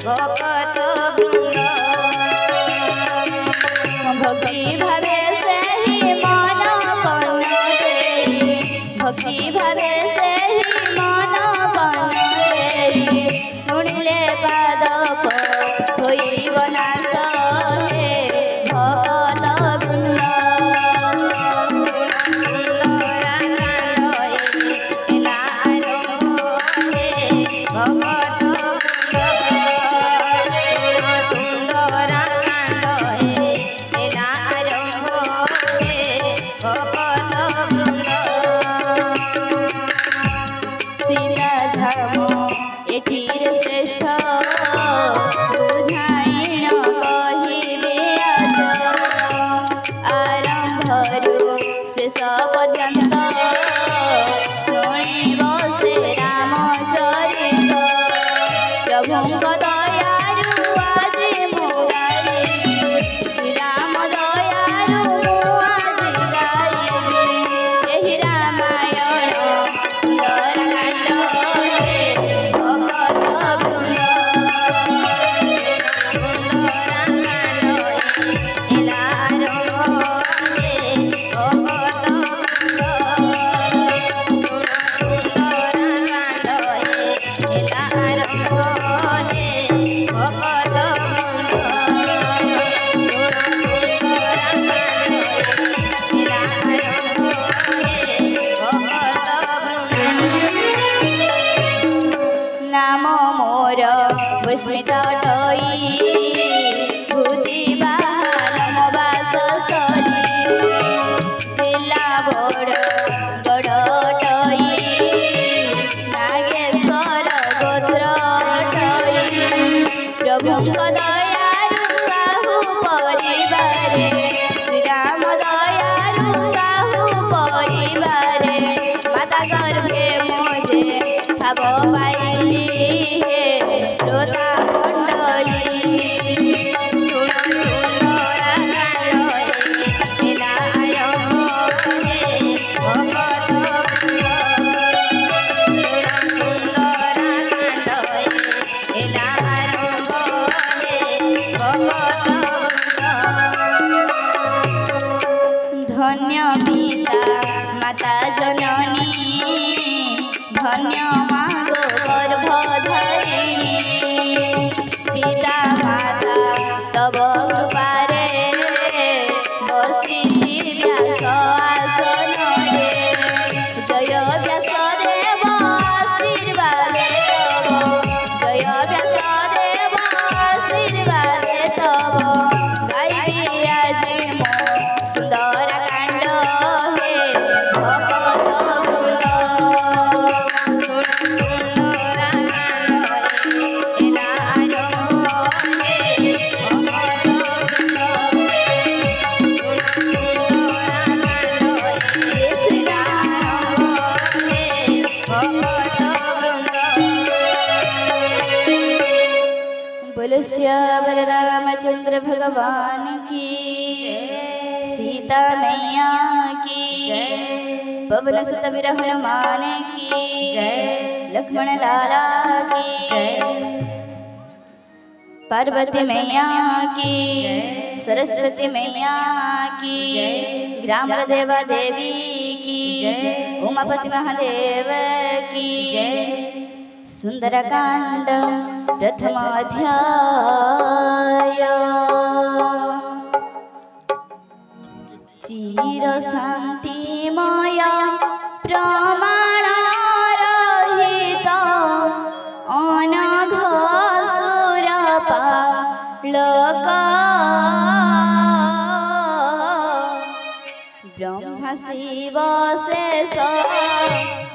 भक्त वृंद भक्ति भावे से ही मन कन दे भक्ति भावे से ही मन कन दे शुणिले पादप होइब नाश हे भक्त वृंद रामचंद्र भगवान की सीता मैया की पवन सुत वीर हनुमान की लक्ष्मण लाला की पार्वती मैया की सरस्वती मैया की ग्रामर देवा देवी की उमापति महादेव की सुंदरकांड प्रथम अध्याय चिर शांतिमय प्रमाण रहित अनघ सुरपालक ब्रह्म शिव शेष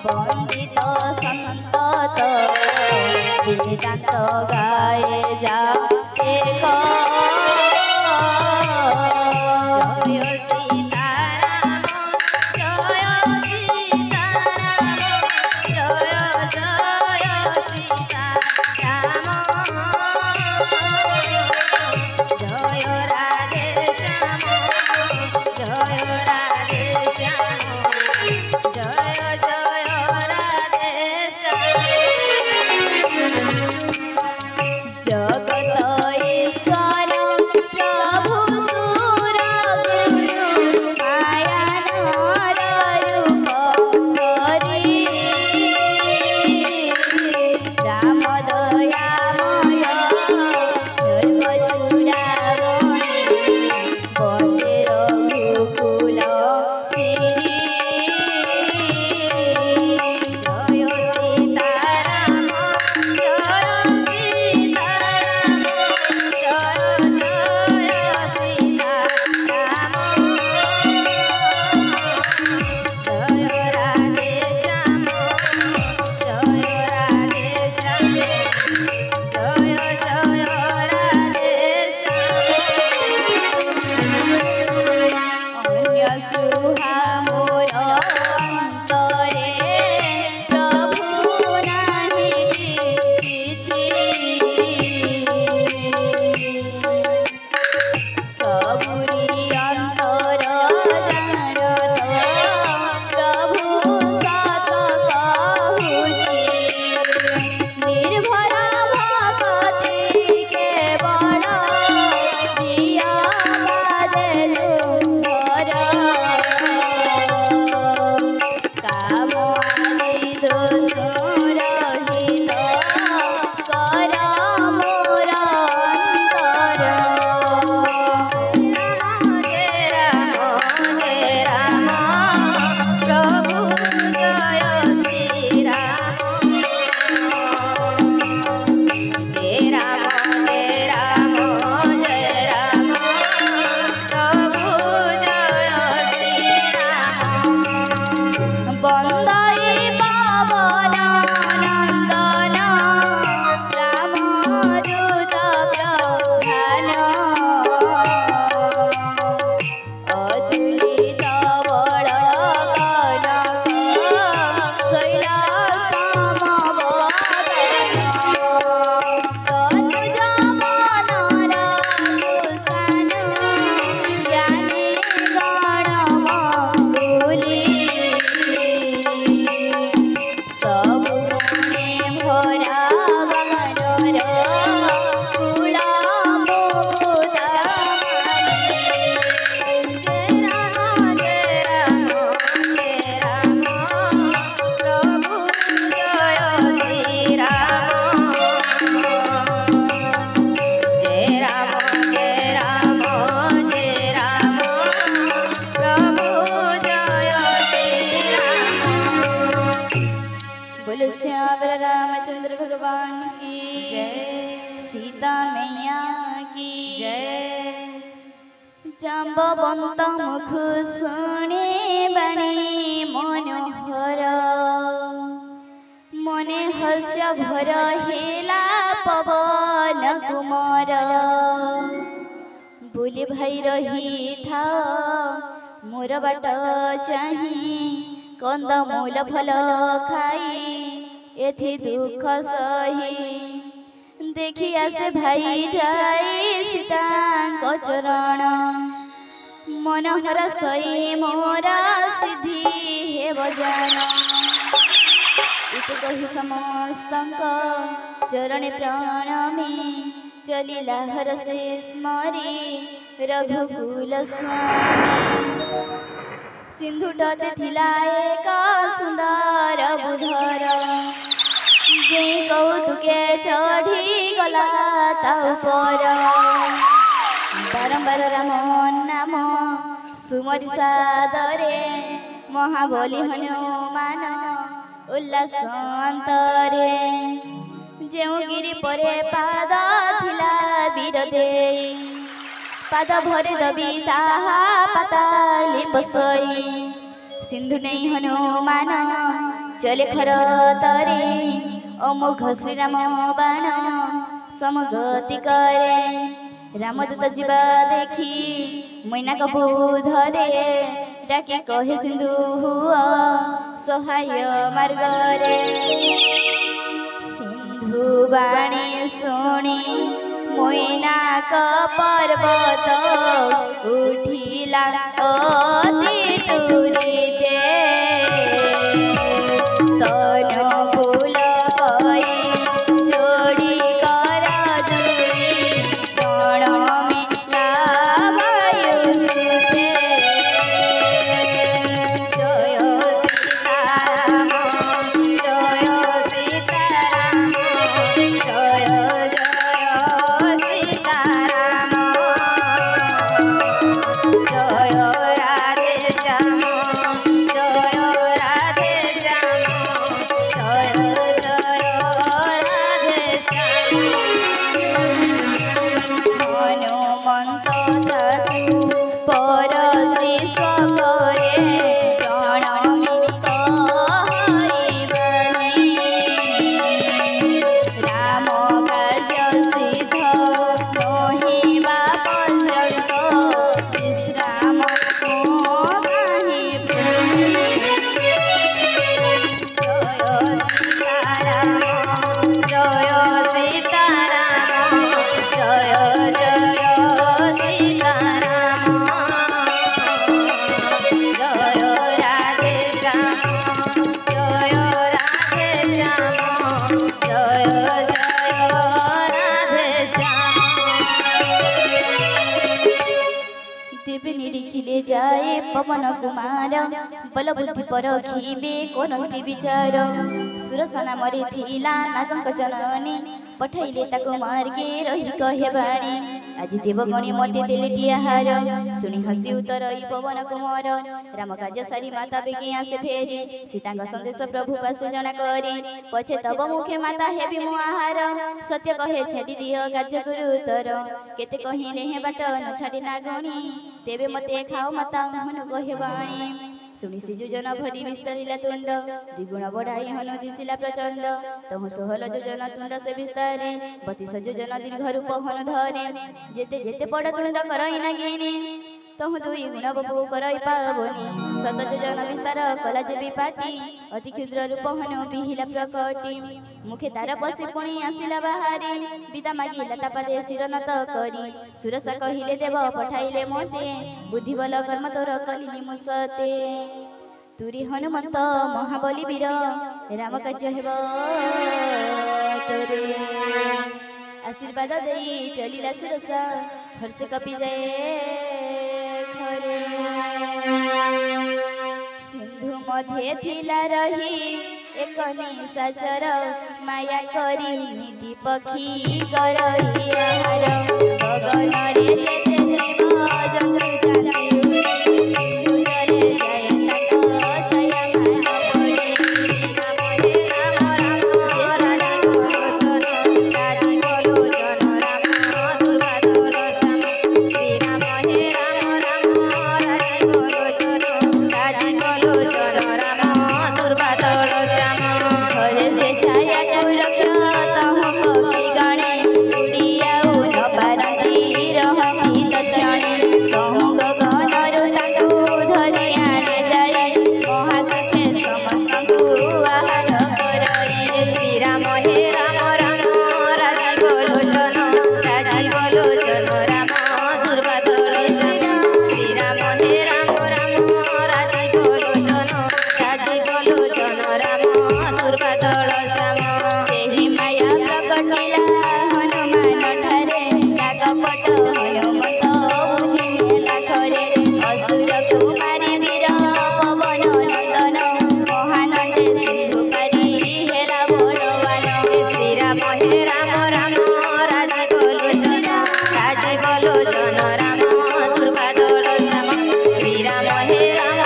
वंदित संतत वेदांत गाए जा एक जय सीताराम जय सीताराम जय जय सीताराम जय राधे श्याम जय राधे श्याम जय जय राधे श्याम जग सबुरी अंतर जानत प्रभु सत कहुछि निर्भरा भक्ति केवल जिया बादेलु भर काम आदि दोष रहित कर मोर अंतर जय राम प्रभु जय श्री राम जय राम जय राम जय राम प्रभु जय श्री राम बंदई पावन नंदन राम दूत प्रधान अतुलित बल कनक शैल समवदन तनुज मनर भूषण ज्ञानी गणमूली सबुने भरा बनर कुल मुकुद जय राम जय राम जय राम प्रभु जय श्री राम जय राम जय राम जय राम प्रभु जय श्री राम बोलो श्यावर रामचंद्र भगवान की जय सीता मैया की जय जाम्बवंत मुख शुणे बाणी मनोहर मने हर्ष भर हेला पवन कुमार बोले भाई रही था मोर बाट चाही कंद मूल फल खाई एथि दुख सही देखी आसे भाई जाई सीता चरण मनोहर सई मोरा सिद्धि हे बजान इति कही समस्तंक चरण प्रणमी चलिला हर से स्मरी रघुकुल स्वामी सिंधु तटे थिला एक सुंदर बुधर जे कौतुके चढ़ी गला ता ऊपर बारंबार राम नाम सुमरि सादरे महाबली हनुमान उल्लास अंतरे जेउ गिरी परे पाद थिला वीर दे पाद भरे दबी ताहा पाताली पसई सिंधु नहीं हनुमान चले खर तरे अमोघ श्री राम बाण समगति करे रामदूत जीवा देखी मैना कबू धरे डाके कहे सिंधु हुआ सहाय मार्गरे सिंधु बाणी शुणी मैनाक पर्वत उठिला अति दूरीते तन फूल कई जोड़ी कर दूरी प्रण मिला वायु सुते जय सीताराम जय सीताराम जय जय सीताराम जय राधे श्याम जय पवन कुमार बल बुद्धि परखिबे करन्ति विचार सुरसना मरि थिला नागंक जननी पठाइले ताको मार्गे रही कहे बाणी आज देवगणी मते देले आहार सुनी हसी उत्तर पवन कुमार राम कार्य सारी माता बेगे आसे फेरी सीता संदेश प्रभु पास जना करी पछे तब मुखे माता हेबी मु आहार सत्य कहे छेड़ी दियो कार्य गुरु उत्तर केते कहिले हे बाट न छाड़ी नागणी तेबे मते खाओ माता हनु कहे बाणी सुनी जोजन भरी विस्तारिला तुंड द्विगुण बढ़ाई हनु दिशिला प्रचंड तहु सोहल जोजन तुंड से विस्तारे 32 जोजन दीर्घ रूप हनु धरे जेते जेते पड़ तुंड करई नागिनी तहु दुई गुण बबू करई पावनी शत जोजन विस्तार कला जेबी पाटी अति क्षुद्र रूप हनु बिहिला प्रकटी मुखे तार पशि पुणी आसिला बाहारी विदा मागी लता पदे शिर नत करी सुरसा कहिले देव पठाइले मोते बुद्धि बल कर्म तोर कलिनी मुसते तुरी हनुमंत महाबली वीर राम कार्य हेब तोरे आशीर्वाद देई चलिला सुरसा हर्ष कपि जाए घरे सिंधु मध्य थिला रही एक निशाचर माया करी निधि पक्षी करई आहार गगन रे जेते देव जंतु जाति उजले जाय तक छाया मान पड़े राम राम राजी बोलो जन राम दुर्गा श्याम श्री राम हे राम राजी बोलो जन राम दुर्गा श्याम घरे से छाया रख तहु कवि गणे उड़िया न पारती रहती तणे कहूँ गगनरु ताकू धरी आणे जाए महासुखे समस्त आहार करई श्री राम हे राम राजी बोलो जन राम दुर्गा श्याम श्री राम हे राम राजी बोलो जन राम दुर्गा श्याम सेहि माया प्रकटिला हनुमान ठारे नागपट हनुमत बुझि नेला खरे असुर कुमारी वीर पवन नंदन महानंदे सिंधु पारी हेला बलवान श्री राम हे राम राजी बोलो जन राम दुर्गा श्याम श्री राम हे राम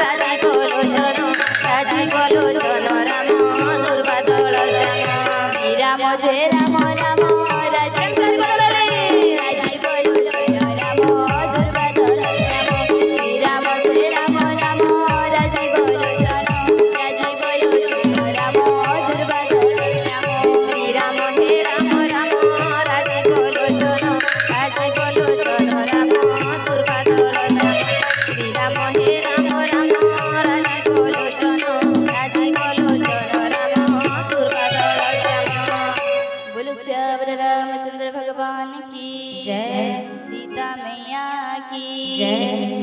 राजी बोलो जन राम दुर्गा श्याम श्री राम जय राम।